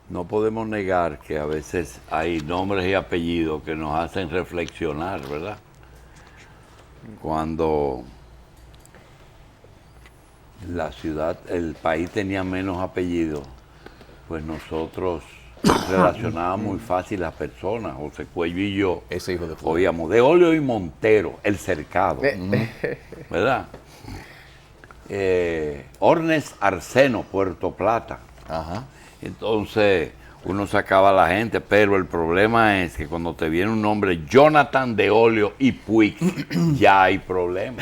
No podemos negar que a veces hay nombres y apellidos que nos hacen reflexionar, ¿verdad? Cuando la ciudad, el país tenía menos apellidos, pues nosotros relacionábamos muy fácil las personas. José Cuello y yo Ese hijo de puta. oíamos de Olio y Montero, el cercado, ¿verdad? Ornes Arseno, Puerto Plata. Ajá. Entonces uno sacaba a la gente, pero el problema es que cuando te viene un nombre Jonathan de Olio y Puig, ya hay problema.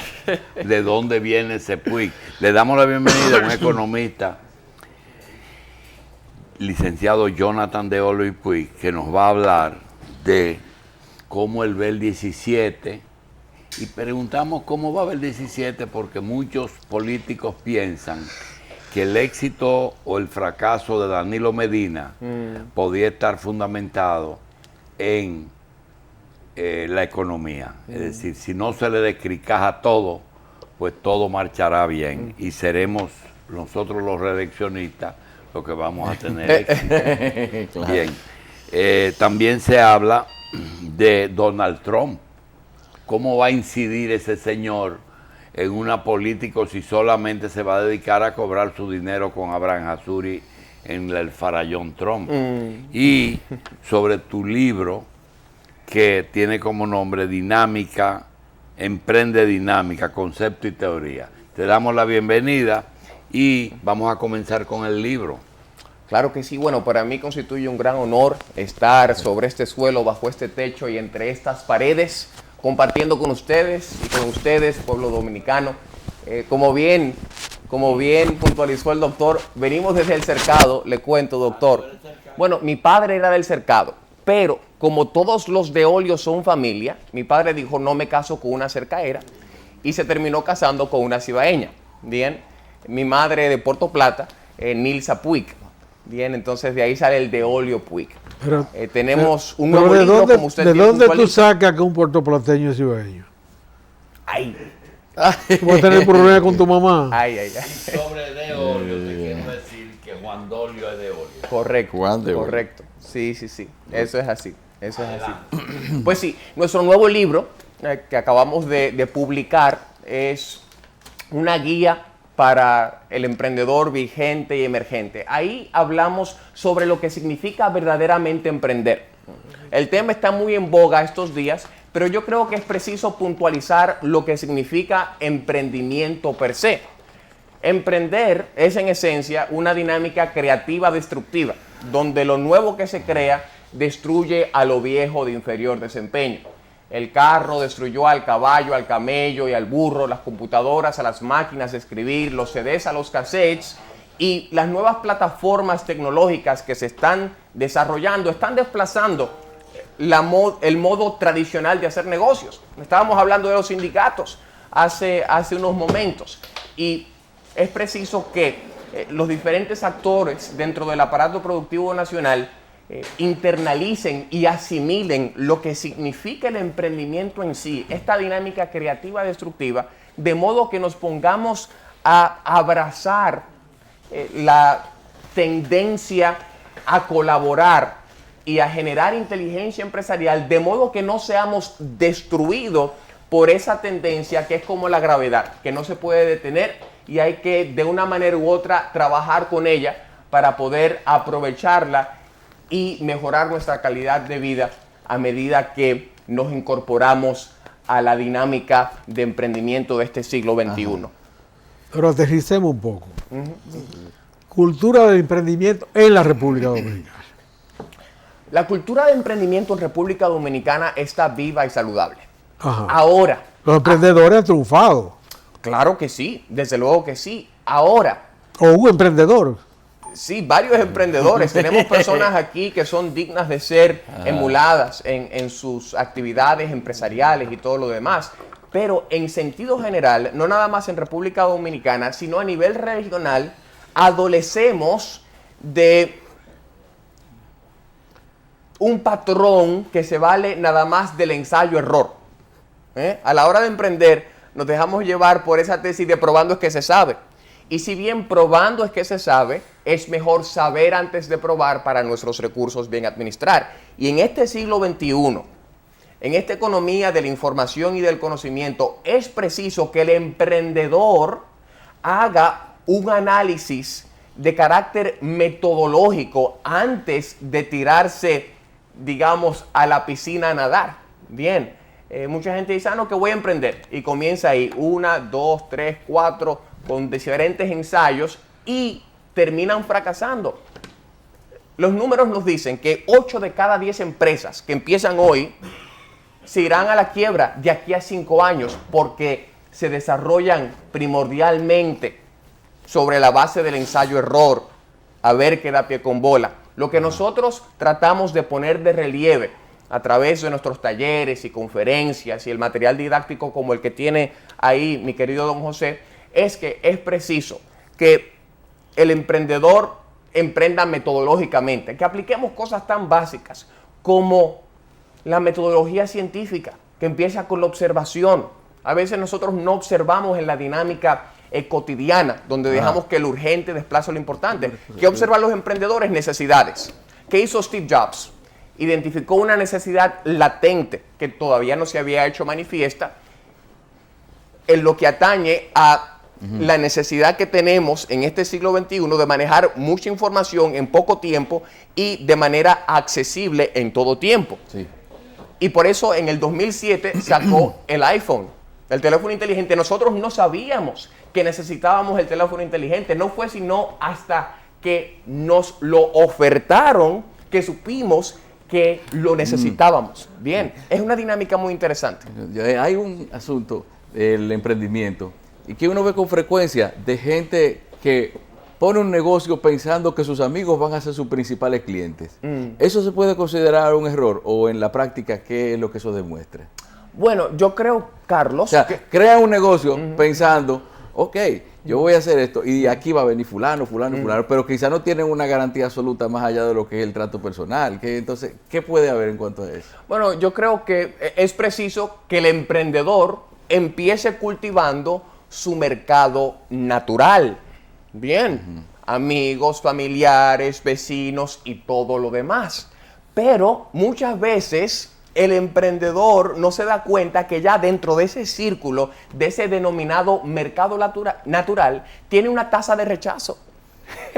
¿De dónde viene ese Puig? Le damos la bienvenida a un economista, licenciado Jonathan de Olio y Puig, que nos va a hablar de cómo él ve el 17, y preguntamos cómo va a ver el 17 porque muchos políticos piensan que el éxito o el fracaso de Danilo Medina podía estar fundamentado en la economía. Es decir, si no se le descricaja todo, pues todo marchará bien y seremos nosotros los reeleccionistas los que vamos a tener éxito. Claro. Bien. También se habla de Donald Trump. ¿Cómo va a incidir ese señor en una política si solamente se va a dedicar a cobrar su dinero con Abraham Azuri en el farallón Trump? Y sobre tu libro, que tiene como nombre Dinámica, Emprende Dinámica, Concepto y Teoría. Te damos la bienvenida y vamos a comenzar con el libro. Claro que sí, bueno, para mí constituye un gran honor estar sobre este suelo, bajo este techo y entre estas paredes, compartiendo con ustedes y con ustedes, pueblo dominicano. Como bien puntualizó el doctor, venimos desde el Cercado, le cuento, doctor. Bueno, mi padre era del Cercado, pero como todos los de Olio son familia, mi padre dijo, no me caso con una cercaera, y se terminó casando con una cibaeña. Bien, mi madre de Puerto Plata, Nilsa Puig. Bien, entonces de ahí sale el de Olio Puig. Pero, tenemos un pero nuevo libro, como usted ¿de bien dónde tú puntualiza. sacas que un puertoplateño es cibaeño? Ay, ¿Tú vas a tener problemas con tu mamá? ay. Sobre de Olio, te quiero decir que Juan Dolio es de Olio. Correcto, Juan de Olio. correcto. Sí. Eso es así. Pues sí, nuestro nuevo libro que acabamos de publicar es una guía para el emprendedor vigente y emergente. Ahí hablamos sobre lo que significa verdaderamente emprender. El tema está muy en boga estos días, pero yo creo que es preciso puntualizar lo que significa emprendimiento per se. Emprender es en esencia una dinámica creativa destructiva, donde lo nuevo que se crea destruye a lo viejo de inferior desempeño. El carro destruyó al caballo, al camello y al burro, las computadoras a las máquinas de escribir, los CDs a los cassettes, y las nuevas plataformas tecnológicas que se están desarrollando están desplazando el modo tradicional de hacer negocios. Estábamos hablando de los sindicatos hace unos momentos, y es preciso que los diferentes actores dentro del aparato productivo nacional internalicen y asimilen lo que significa el emprendimiento en sí, esta dinámica creativa destructiva, de modo que nos pongamos a abrazar la tendencia a colaborar y a generar inteligencia empresarial, de modo que no seamos destruidos por esa tendencia que es como la gravedad, que no se puede detener y hay que de una manera u otra trabajar con ella para poder aprovecharla y mejorar nuestra calidad de vida a medida que nos incorporamos a la dinámica de emprendimiento de este siglo XXI. Pero aterricemos un poco. Cultura del emprendimiento en la República Dominicana. La cultura de emprendimiento en República Dominicana está viva y saludable. Ajá. Ahora, Los emprendedores han triunfado. claro que sí, desde luego que sí. Ahora, O un emprendedor. sí, varios emprendedores. Tenemos personas aquí que son dignas de ser emuladas en sus actividades empresariales y todo lo demás. Pero en sentido general, no nada más en República Dominicana, sino a nivel regional, adolecemos de un patrón que se vale nada más del ensayo-error. A la hora de emprender, nos dejamos llevar por esa tesis de probando es que se sabe. Y si bien probando es que se sabe, es mejor saber antes de probar para nuestros recursos bien administrar. Y en este siglo XXI, en esta economía de la información y del conocimiento, es preciso que el emprendedor haga un análisis de carácter metodológico antes de tirarse, digamos, a la piscina a nadar. Bien, mucha gente dice, no, que voy a emprender. Y comienza ahí, 1, 2, 3, 4, con diferentes ensayos y terminan fracasando. Los números nos dicen que 8 de cada 10 empresas que empiezan hoy se irán a la quiebra de aquí a 5 años porque se desarrollan primordialmente sobre la base del ensayo-error, a ver qué da pie con bola. Lo que nosotros tratamos de poner de relieve a través de nuestros talleres y conferencias y el material didáctico como el que tiene ahí mi querido don José, es que es preciso que el emprendedor emprenda metodológicamente, que apliquemos cosas tan básicas como la metodología científica, que empieza con la observación. A veces nosotros no observamos en la dinámica cotidiana, donde dejamos que lo urgente desplaza lo importante. ¿Qué observan los emprendedores? Necesidades. ¿Qué hizo Steve Jobs? Identificó una necesidad latente que todavía no se había hecho manifiesta en lo que atañe a la necesidad que tenemos en este siglo XXI de manejar mucha información en poco tiempo y de manera accesible en todo tiempo. Sí. Y por eso en el 2007 sacó el iPhone, el teléfono inteligente. Nosotros no sabíamos que necesitábamos el teléfono inteligente. No fue sino hasta que nos lo ofertaron que supimos que lo necesitábamos. Bien, es una dinámica muy interesante. Hay un asunto, el emprendimiento, y que uno ve con frecuencia de gente que pone un negocio pensando que sus amigos van a ser sus principales clientes. ¿Eso se puede considerar un error o en la práctica qué es lo que eso demuestra? Bueno, yo creo, Carlos... O sea, crea un negocio pensando, ok, yo voy a hacer esto y aquí va a venir fulano, pero quizá no tienen una garantía absoluta más allá de lo que es el trato personal. Entonces, ¿qué puede haber en cuanto a eso? Bueno, yo creo que es preciso que el emprendedor empiece cultivando su mercado natural. Bien, amigos, familiares, vecinos y todo lo demás. Pero muchas veces el emprendedor no se da cuenta que ya dentro de ese círculo, de ese denominado mercado natural, tiene una tasa de rechazo.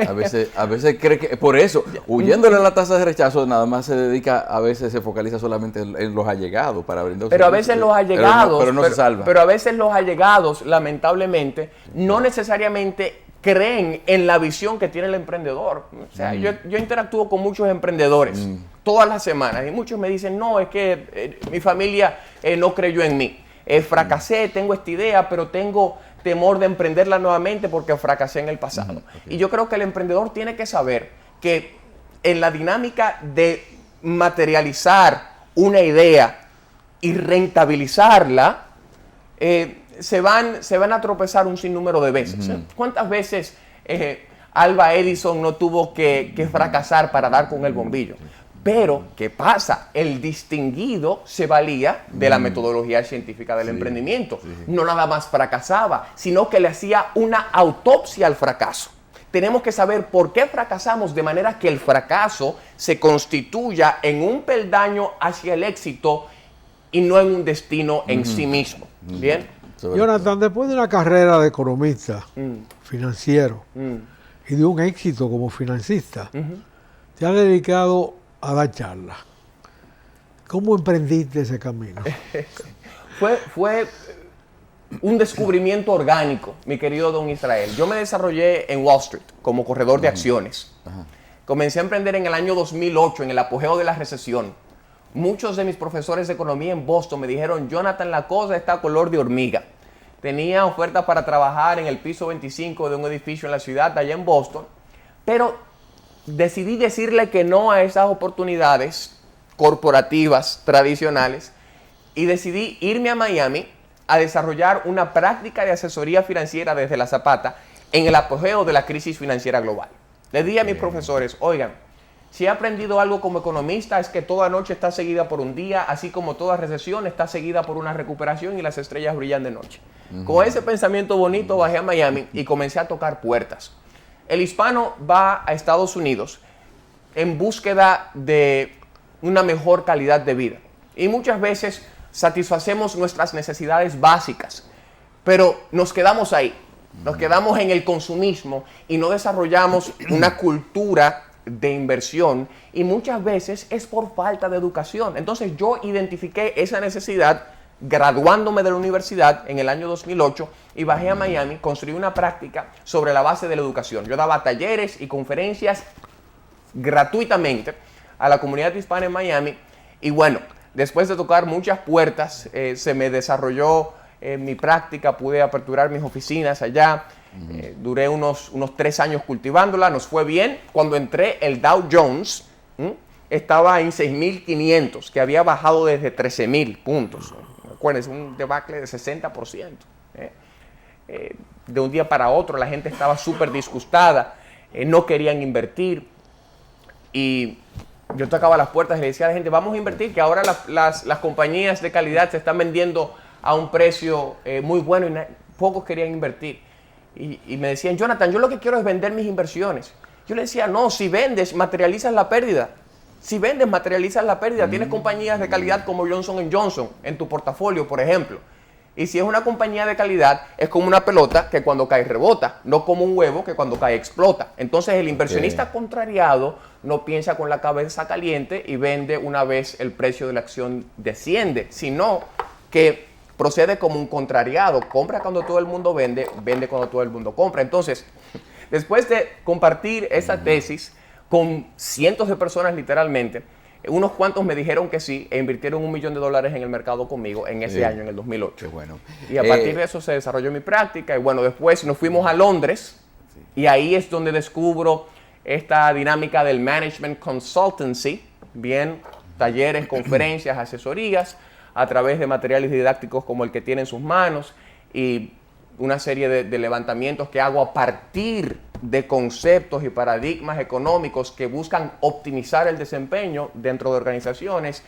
A veces cree que, por eso, huyéndole a la tasa de rechazo, nada más se dedica, a veces se focaliza solamente en los allegados para brindar. Pero a veces los allegados, pero no se salva. Pero a veces los allegados, lamentablemente, no necesariamente creen en la visión que tiene el emprendedor. O sea, yo interactúo con muchos emprendedores todas las semanas y muchos me dicen, no, es que mi familia no creyó en mí. Fracasé, tengo esta idea, pero tengo temor de emprenderla nuevamente porque fracasé en el pasado. Y yo creo que el emprendedor tiene que saber que en la dinámica de materializar una idea y rentabilizarla, se van a tropezar un sinnúmero de veces. ¿Cuántas veces Alva Edison no tuvo que fracasar para dar con el bombillo? Pero, ¿qué pasa? El distinguido se valía de la metodología científica del emprendimiento. No nada más fracasaba, sino que le hacía una autopsia al fracaso. Tenemos que saber por qué fracasamos de manera que el fracaso se constituya en un peldaño hacia el éxito y no en un destino en sí mismo. ¿Bien? Jonathan, después de una carrera de economista, financiero, y de un éxito como financista, te has dedicado a dar charlas. ¿Cómo emprendiste ese camino? Fue un descubrimiento orgánico, mi querido don Israel. Yo me desarrollé en Wall Street como corredor de acciones. Comencé a emprender en el año 2008, en el apogeo de la recesión. Muchos de mis profesores de economía en Boston me dijeron, Jonathan, la cosa está color de hormiga. Tenía ofertas para trabajar en el piso 25 de un edificio en la ciudad, allá en Boston, pero decidí decirle que no a esas oportunidades corporativas tradicionales y decidí irme a Miami a desarrollar una práctica de asesoría financiera desde la Zapata en el apogeo de la crisis financiera global. Le dije a mis profesores, oigan, Si he aprendido algo como economista es que toda noche está seguida por un día, así como toda recesión está seguida por una recuperación y las estrellas brillan de noche. Con ese pensamiento bonito bajé a Miami y comencé a tocar puertas. El hispano va a Estados Unidos en búsqueda de una mejor calidad de vida. Y muchas veces satisfacemos nuestras necesidades básicas, pero nos quedamos ahí. Nos quedamos en el consumismo y no desarrollamos una cultura de inversión, y muchas veces es por falta de educación. Entonces yo identifiqué esa necesidad graduándome de la universidad en el año 2008 y bajé a Miami, construí una práctica sobre la base de la educación. Yo daba talleres y conferencias gratuitamente a la comunidad hispana en Miami, y bueno, después de tocar muchas puertas, se me desarrolló mi práctica, pude aperturar mis oficinas allá. Duré unos 3 años cultivándola, nos fue bien. Cuando entré, el Dow Jones estaba en 6.500, que había bajado desde 13.000 puntos. Acuérdense, un debacle de 60%. De un día para otro, la gente estaba súper disgustada, no querían invertir. Y yo tocaba las puertas y le decía a la gente, vamos a invertir, que ahora las compañías de calidad se están vendiendo a un precio muy bueno, y pocos querían invertir. Y me decían, Jonathan, yo lo que quiero es vender mis inversiones. Yo le decía, no, si vendes, materializas la pérdida. Si vendes, materializas la pérdida. Tienes compañías de calidad como Johnson & Johnson en tu portafolio, por ejemplo. Y si es una compañía de calidad, es como una pelota que cuando cae rebota, no como un huevo que cuando cae explota. Entonces el inversionista contrariado no piensa con la cabeza caliente y vende una vez el precio de la acción desciende, sino que procede como un contrariado, compra cuando todo el mundo vende, vende cuando todo el mundo compra. Entonces, después de compartir esa tesis con cientos de personas literalmente, unos cuantos me dijeron que sí e invirtieron $1 millón en el mercado conmigo en ese año, en el 2008. Qué bueno. Y a partir de eso se desarrolló mi práctica, y bueno, después nos fuimos a Londres, y ahí es donde descubro esta dinámica del Management Consultancy, bien, talleres, conferencias, asesorías, a través de materiales didácticos como el que tiene en sus manos, y una serie de levantamientos que hago a partir de conceptos y paradigmas económicos que buscan optimizar el desempeño dentro de organizaciones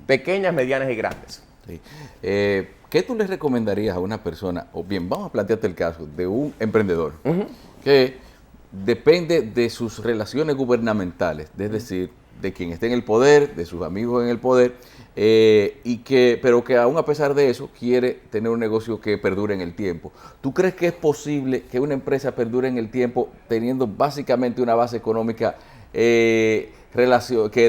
pequeñas, medianas y grandes. Sí. ¿Qué tú le recomendarías a una persona, o bien, vamos a plantearte el caso de un emprendedor que depende de sus relaciones gubernamentales, es decir, de quien esté en el poder, de sus amigos en el poder, pero que aún a pesar de eso quiere tener un negocio que perdure en el tiempo? ¿Tú crees que es posible que una empresa perdure en el tiempo teniendo básicamente una base económica que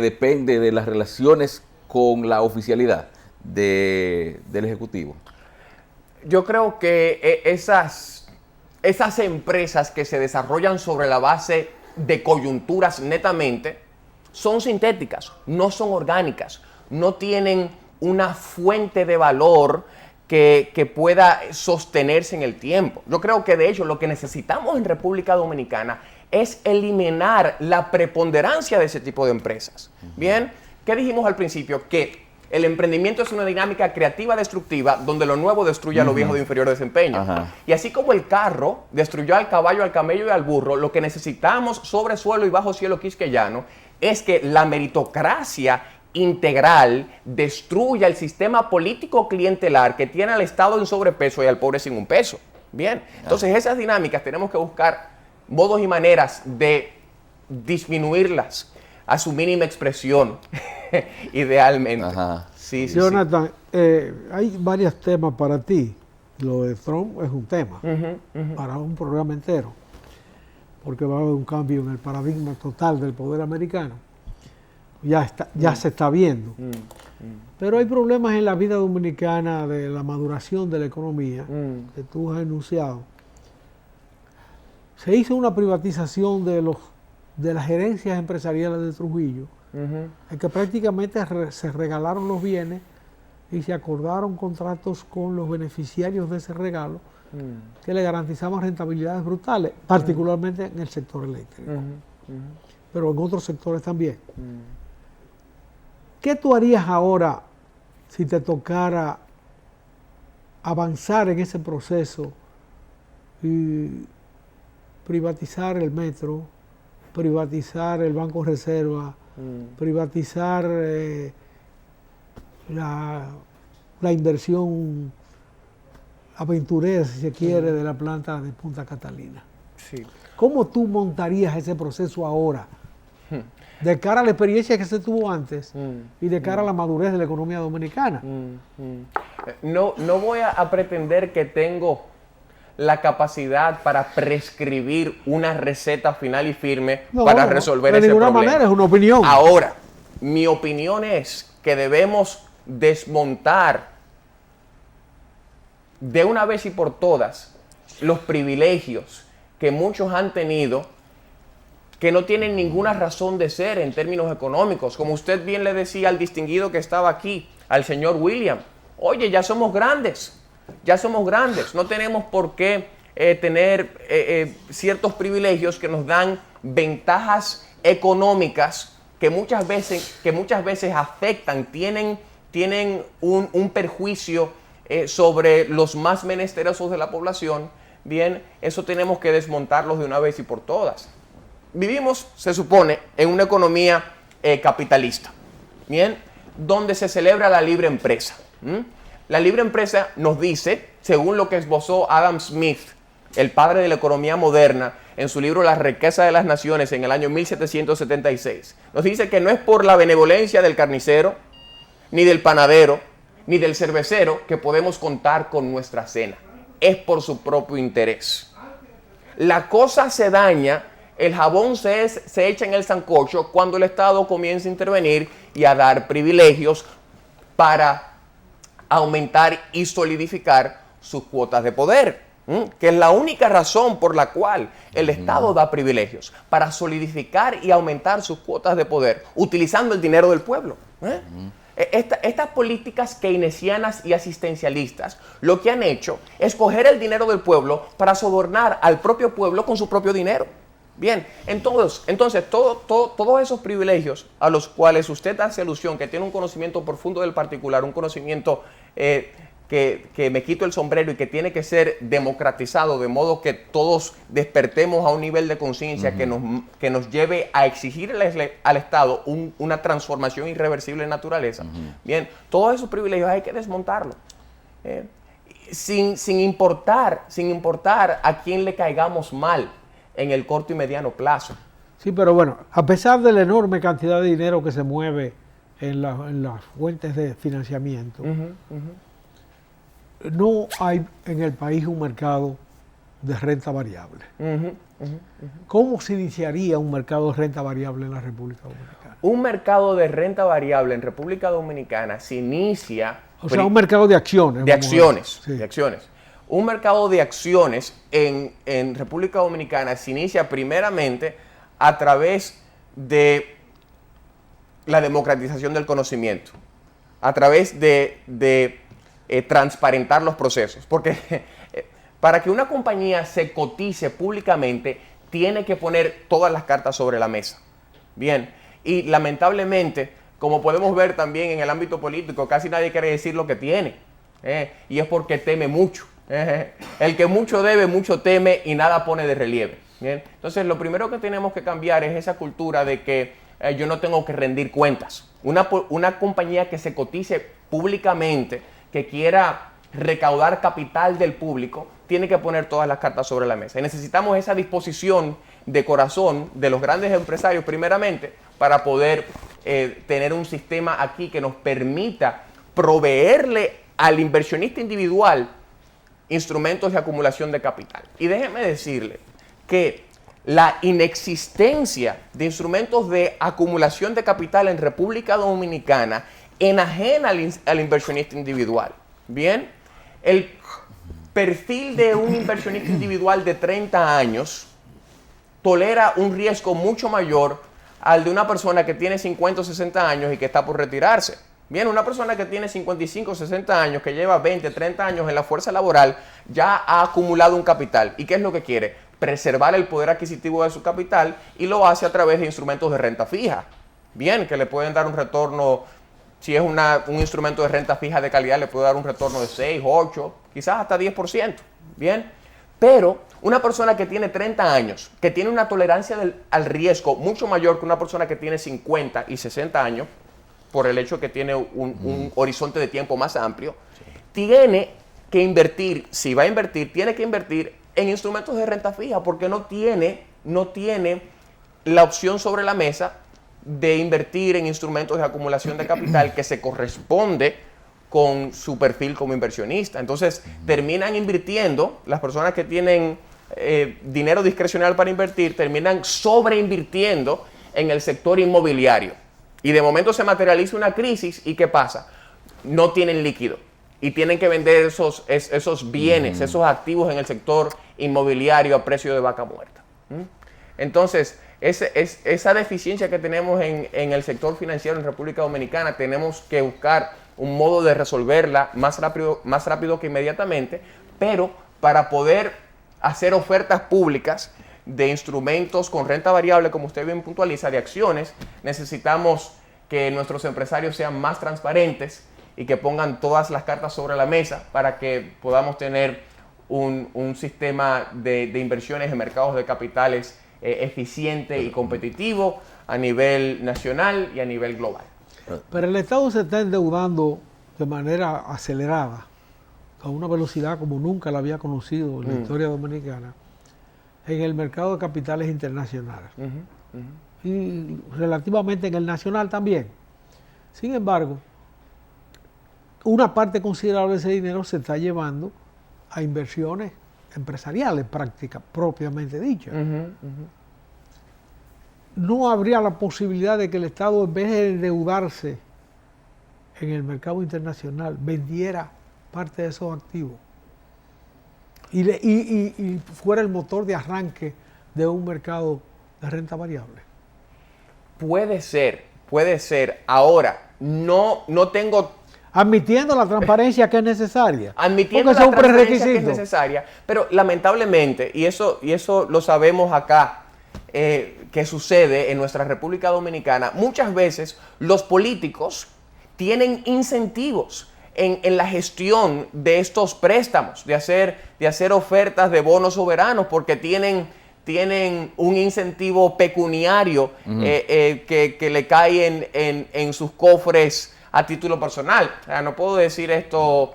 depende de las relaciones con la oficialidad del Ejecutivo? Yo creo que esas empresas que se desarrollan sobre la base de coyunturas netamente son sintéticas, no son orgánicas, no tienen una fuente de valor que pueda sostenerse en el tiempo. Yo creo que de hecho lo que necesitamos en República Dominicana es eliminar la preponderancia de ese tipo de empresas. Bien, ¿qué dijimos al principio? Que el emprendimiento es una dinámica creativa destructiva donde lo nuevo destruye a lo viejo de inferior desempeño. Y así como el carro destruyó al caballo, al camello y al burro, lo que necesitamos sobre suelo y bajo cielo quisqueyano es que la meritocracia integral destruya el sistema político clientelar que tiene al Estado en sobrepeso y al pobre sin un peso. Bien, entonces esas dinámicas tenemos que buscar modos y maneras de disminuirlas a su mínima expresión, idealmente. Sí, Jonathan, hay varios temas para ti. Lo de Trump es un tema para un programa entero, porque va a haber un cambio en el paradigma total del poder americano. Ya se está viendo. Pero hay problemas en la vida dominicana de la maduración de la economía que tú has enunciado. Se hizo una privatización de las gerencias empresariales de Trujillo, en que prácticamente se regalaron los bienes y se acordaron contratos con los beneficiarios de ese regalo que le garantizaban rentabilidades brutales, particularmente en el sector eléctrico, pero en otros sectores también. ¿Qué tú harías ahora si te tocara avanzar en ese proceso y privatizar el metro, privatizar el Banco Reserva, privatizar la inversión aventurera, si se quiere, de la planta de Punta Catalina. Sí. ¿Cómo tú montarías ese proceso ahora? De cara a la experiencia que se tuvo antes y de cara a la madurez de la economía dominicana. No voy a pretender que tengo la capacidad para prescribir una receta final y firme para resolver ese problema. De ninguna manera, es una opinión. Ahora, mi opinión es que debemos desmontar de una vez y por todas los privilegios que muchos han tenido, que no tienen ninguna razón de ser en términos económicos. Como usted bien le decía al distinguido que estaba aquí, al señor William, oye, ya somos grandes, no tenemos por qué tener ciertos privilegios que nos dan ventajas económicas que muchas veces afectan, tienen un perjuicio sobre los más menesterosos de la población. Bien, eso tenemos que desmontarlos de una vez y por todas. Vivimos, se supone, en una economía capitalista, bien, donde se celebra la libre empresa. La libre empresa nos dice, según lo que esbozó Adam Smith, el padre de la economía moderna, en su libro La riqueza de las naciones en el año 1776, nos dice que no es por la benevolencia del carnicero, ni del panadero, ni del cervecero que podemos contar con nuestra cena. Es por su propio interés. La cosa se daña, el jabón se echa en el sancocho cuando el Estado comienza a intervenir y a dar privilegios para aumentar y solidificar sus cuotas de poder, que es la única razón por la cual el Estado da privilegios, para solidificar y aumentar sus cuotas de poder, utilizando el dinero del pueblo. Estas políticas keynesianas y asistencialistas lo que han hecho es coger el dinero del pueblo para sobornar al propio pueblo con su propio dinero. Bien, entonces todos esos privilegios a los cuales usted hace alusión, que tiene un conocimiento profundo del particular, un conocimiento que me quito el sombrero y que tiene que ser democratizado de modo que todos despertemos a un nivel de conciencia que nos lleve a exigir al Estado una transformación irreversible en naturaleza. Bien, todos esos privilegios hay que desmontarlos. Sin importar a quién le caigamos mal en el corto y mediano plazo. Sí, pero bueno, a pesar de la enorme cantidad de dinero que se mueve en las fuentes de financiamiento, no hay en el país un mercado de renta variable. ¿Cómo se iniciaría un mercado de renta variable en la República Dominicana? Un mercado de renta variable en República Dominicana se inicia... O sea, un mercado de acciones. De acciones, sí. de acciones. Un mercado de acciones en República Dominicana se inicia primeramente a través de la democratización del conocimiento, a través de transparentar los procesos. Porque para que una compañía se cotice públicamente, tiene que poner todas las cartas sobre la mesa. Bien, y lamentablemente, como podemos ver también en el ámbito político, casi nadie quiere decir lo que tiene, y es porque teme mucho. El que mucho debe, mucho teme y nada pone de relieve. Bien, entonces lo primero que tenemos que cambiar es esa cultura de que yo no tengo que rendir cuentas. Una compañía que se cotice públicamente, que quiera recaudar capital del público, tiene que poner todas las cartas sobre la mesa. Y necesitamos esa disposición de corazón de los grandes empresarios primeramente para poder tener un sistema aquí que nos permita proveerle al inversionista individual instrumentos de acumulación de capital. Y déjeme decirle que la inexistencia de instrumentos de acumulación de capital en República Dominicana enajena al inversionista individual. Bien, el perfil de un inversionista individual de 30 años tolera un riesgo mucho mayor al de una persona que tiene 50 o 60 años y que está por retirarse. Bien, una persona que tiene 55 o 60 años, que lleva 20, 30 años en la fuerza laboral, ya ha acumulado un capital. ¿Y qué es lo que quiere? Preservar el poder adquisitivo de su capital, y lo hace a través de instrumentos de renta fija. Bien, que le pueden dar un retorno, si es un instrumento de renta fija de calidad, le puede dar un retorno de 6, 8, quizás hasta 10%. Bien, Pero una persona que tiene 30 años, que tiene una tolerancia al riesgo mucho mayor que una persona que tiene 50 y 60 años, por el hecho de que tiene un horizonte de tiempo más amplio, tiene que invertir, si va a invertir, tiene que invertir en instrumentos de renta fija porque no tiene la opción sobre la mesa de invertir en instrumentos de acumulación de capital que se corresponde con su perfil como inversionista. Entonces, terminan invirtiendo, las personas que tienen dinero discrecional para invertir, terminan sobreinvirtiendo en el sector inmobiliario. Y de momento se materializa una crisis y ¿qué pasa? No tienen líquido y tienen que vender esos bienes, esos activos en el sector inmobiliario a precio de vaca muerta. Entonces, esa deficiencia que tenemos en el sector financiero en República Dominicana, tenemos que buscar un modo de resolverla más rápido que inmediatamente, pero para poder hacer ofertas públicas de instrumentos con renta variable, como usted bien puntualiza, de acciones, necesitamos que nuestros empresarios sean más transparentes y que pongan todas las cartas sobre la mesa para que podamos tener un sistema de inversiones en mercados de capitales eficiente y competitivo a nivel nacional y a nivel global. Pero el Estado se está endeudando de manera acelerada, a una velocidad como nunca la había conocido en la historia dominicana, en el mercado de capitales internacionales. Y relativamente en el nacional también. Sin embargo, una parte considerable de ese dinero se está llevando a inversiones empresariales prácticas, propiamente dichas. No habría la posibilidad de que el Estado, en vez de endeudarse en el mercado internacional, vendiera parte de esos activos y fuera el motor de arranque de un mercado de renta variable. Puede ser. Ahora, no tengo... Admitiendo la transparencia que es necesaria. Admitiendo la transparencia que es necesaria, pero lamentablemente, y eso lo sabemos acá, que sucede en nuestra República Dominicana, muchas veces los políticos tienen incentivos en la gestión de estos préstamos, de hacer ofertas de bonos soberanos, porque tienen un incentivo pecuniario que le cae en sus cofres a título personal. O sea, no puedo decir esto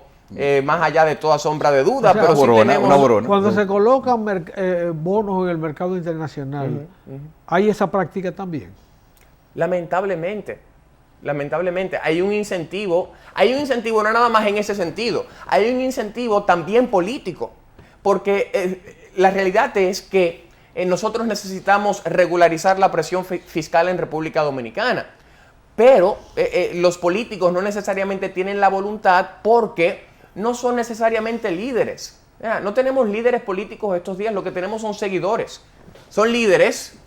más allá de toda sombra de duda, o sea, pero sí tenemos... Cuando se colocan bonos en el mercado internacional, ¿hay esa práctica también? Lamentablemente, hay un incentivo no nada más en ese sentido, hay un incentivo también político, porque la realidad es que nosotros necesitamos regularizar la presión fiscal en República Dominicana, pero los políticos no necesariamente tienen la voluntad porque no son necesariamente líderes. No tenemos líderes políticos estos días, lo que tenemos son seguidores. Son líderes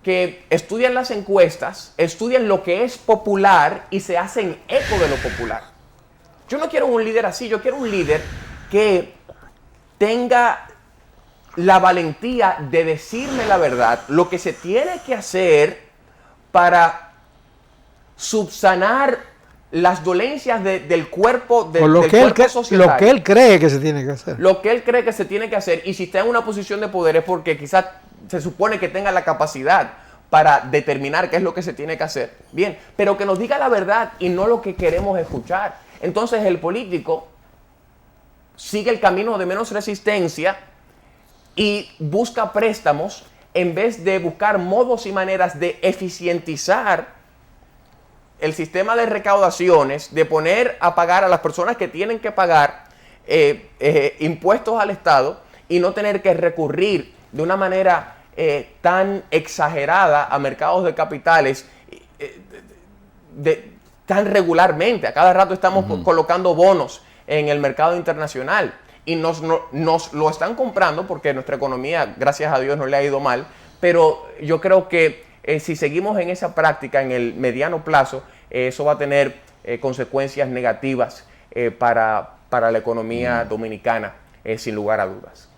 que estudian las encuestas, estudian lo que es popular y se hacen eco de lo popular. Yo no quiero un líder así, yo quiero un líder que tenga la valentía de decirme la verdad, lo que se tiene que hacer para subsanar las dolencias del cuerpo, del cuerpo societario. Lo que él cree que se tiene que hacer. Lo que él cree que se tiene que hacer, y si está en una posición de poder es porque quizás se supone que tenga la capacidad para determinar qué es lo que se tiene que hacer. Bien, pero que nos diga la verdad y no lo que queremos escuchar. Entonces el político sigue el camino de menos resistencia y busca préstamos en vez de buscar modos y maneras de eficientizar el sistema de recaudaciones, de poner a pagar a las personas que tienen que pagar impuestos al Estado y no tener que recurrir de una manera tan exagerada a mercados de capitales tan regularmente. A cada rato estamos colocando bonos en el mercado internacional y nos lo están comprando porque nuestra economía, gracias a Dios, no le ha ido mal, pero yo creo que si seguimos en esa práctica en el mediano plazo, eso va a tener consecuencias negativas para la economía dominicana, sin lugar a dudas.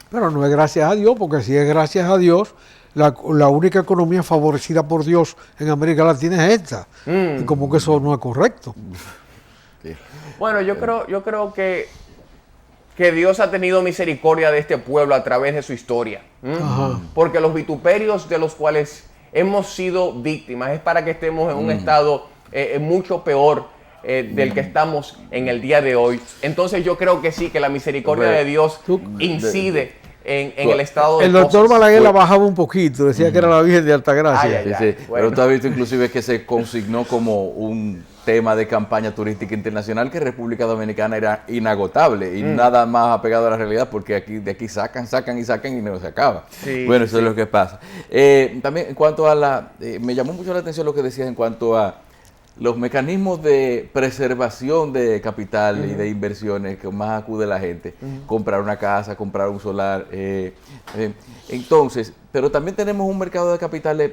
Pero no es gracias a Dios, porque si es gracias a Dios, la única economía favorecida por Dios en América Latina es esta. Y como que eso no es correcto. Bueno, yo creo que que Dios ha tenido misericordia de este pueblo a través de su historia. Ajá. Porque los vituperios de los cuales hemos sido víctimas es para que estemos en un estado mucho peor del que estamos en el día de hoy. Entonces yo creo que sí, que la misericordia de Dios incide en el estado de El doctor cosas. Balaguer la bajaba un poquito, decía que era la Virgen de Altagracia. Ay, ay, Sí, sí. bueno. Pero tú has visto inclusive que se consignó como un tema de campaña turística internacional que República Dominicana era inagotable y nada más apegado a la realidad, porque de aquí sacan y no se acaba. Sí, bueno, eso es lo que pasa. También en cuanto a me llamó mucho la atención lo que decías en cuanto a los mecanismos de preservación de capital y de inversiones que más acude la gente, comprar una casa, comprar un solar. Entonces, pero también tenemos un mercado de capitales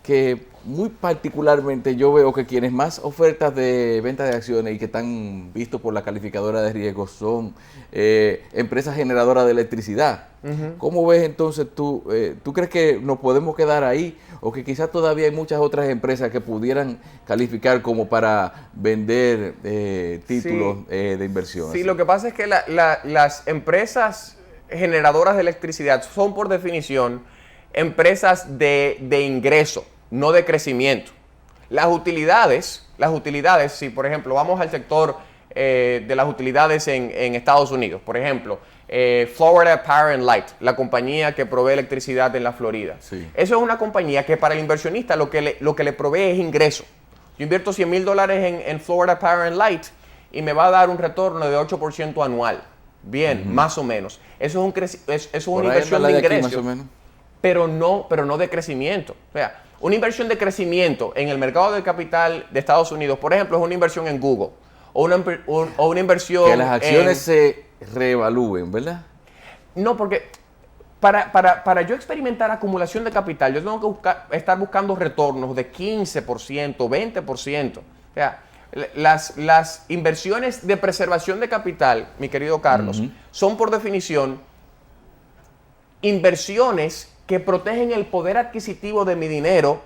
que muy particularmente yo veo que quienes más ofertas de venta de acciones y que están vistos por la calificadora de riesgo son empresas generadoras de electricidad. ¿Cómo ves entonces tú? ¿Tú crees que nos podemos quedar ahí o que quizás todavía hay muchas otras empresas que pudieran calificar como para vender títulos de inversión? Sí, lo que pasa es que las empresas generadoras de electricidad son por definición empresas de ingreso, no de crecimiento. Las utilidades, si por ejemplo vamos al sector de las utilidades en Estados Unidos, por ejemplo, Florida Power and Light, la compañía que provee electricidad en la Florida. Sí. Eso es una compañía que para el inversionista lo que le provee es ingreso. Yo invierto $100,000 en Florida Power and Light y me va a dar un retorno de 8% anual. Bien, más o menos. Eso es una inversión de ingreso. Más o menos. Pero no de crecimiento. O sea, una inversión de crecimiento en el mercado de capital de Estados Unidos, por ejemplo, es una inversión en Google o una inversión que las acciones se reevalúen, ¿verdad? No, porque para yo experimentar acumulación de capital, yo tengo que estar buscando retornos de 15%, 20%. O sea, las inversiones de preservación de capital, mi querido Carlos, son por definición inversiones que protegen el poder adquisitivo de mi dinero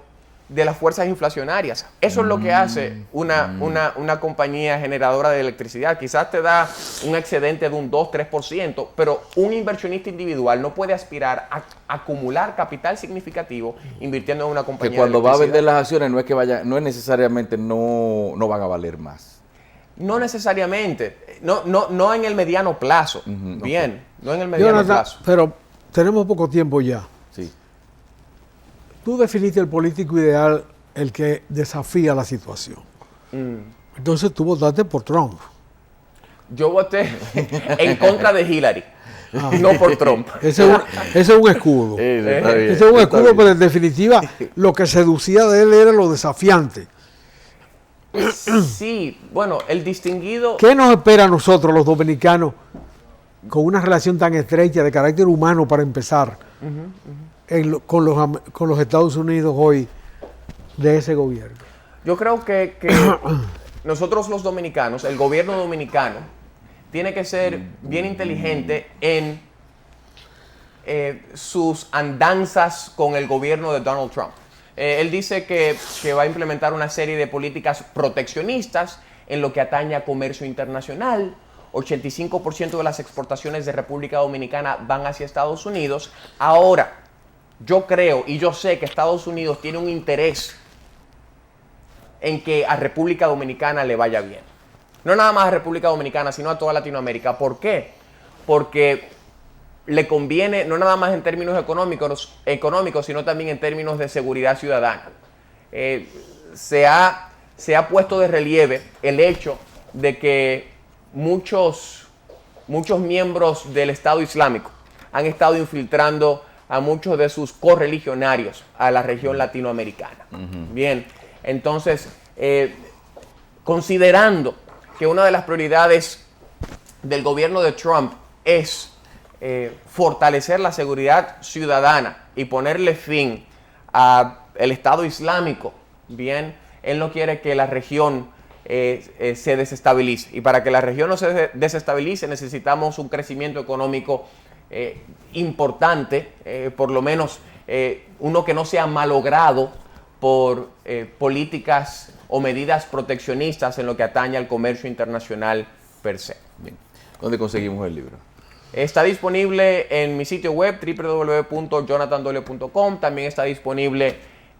de las fuerzas inflacionarias. Eso es lo que hace una compañía generadora de electricidad. Quizás te da un excedente de un 2-3%, pero un inversionista individual no puede aspirar a acumular capital significativo invirtiendo en una compañía Que cuando de va a electricidad. vender las acciones no es necesariamente no van a valer más. No necesariamente, no en el mediano plazo. Bien, no en el mediano Jonathan, plazo. pero tenemos poco tiempo ya. Sí. Tú definiste el político ideal, el que desafía la situación. Entonces tú votaste por Trump. Yo voté en contra de Hillary, no por Trump. Ese es un escudo. Está bien, Ese es un está escudo, bien. pero en definitiva lo que seducía de él era lo desafiante. Sí, bueno, el distinguido... ¿Qué nos espera a nosotros los dominicanos con una relación tan estrecha de carácter humano para empezar con los Estados Unidos hoy de ese gobierno? Yo creo que nosotros los dominicanos, el gobierno dominicano, tiene que ser bien inteligente en sus andanzas con el gobierno de Donald Trump. Él dice que va a implementar una serie de políticas proteccionistas en lo que atañe a comercio internacional. 85% de las exportaciones de República Dominicana van hacia Estados Unidos. Ahora, yo creo y yo sé que Estados Unidos tiene un interés en que a República Dominicana le vaya bien. No nada más a República Dominicana, sino a toda Latinoamérica. ¿Por qué? Porque le conviene, no nada más en términos económicos, sino también en términos de seguridad ciudadana. Se ha puesto de relieve el hecho de que muchos miembros del Estado Islámico han estado infiltrando a muchos de sus correligionarios a la región latinoamericana. Bien, entonces, considerando que una de las prioridades del gobierno de Trump es fortalecer la seguridad ciudadana y ponerle fin al Estado Islámico, bien, él no quiere que la región se desestabilice. Y para que la región no se desestabilice necesitamos un crecimiento económico importante, por lo menos uno que no sea malogrado por políticas o medidas proteccionistas en lo que atañe al comercio internacional per se. Bien. ¿Dónde conseguimos el libro? Está disponible en mi sitio web www.jonathandolio.com. También está disponible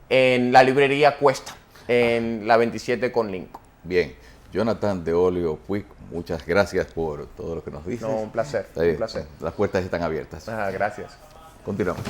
en la librería Cuesta, en la 27 con Lincoln. Bien, Jonathan de Olio Puig, muchas gracias por todo lo que nos dices. No, un placer. Está bien, Un placer. las puertas están abiertas. Gracias. Continuamos.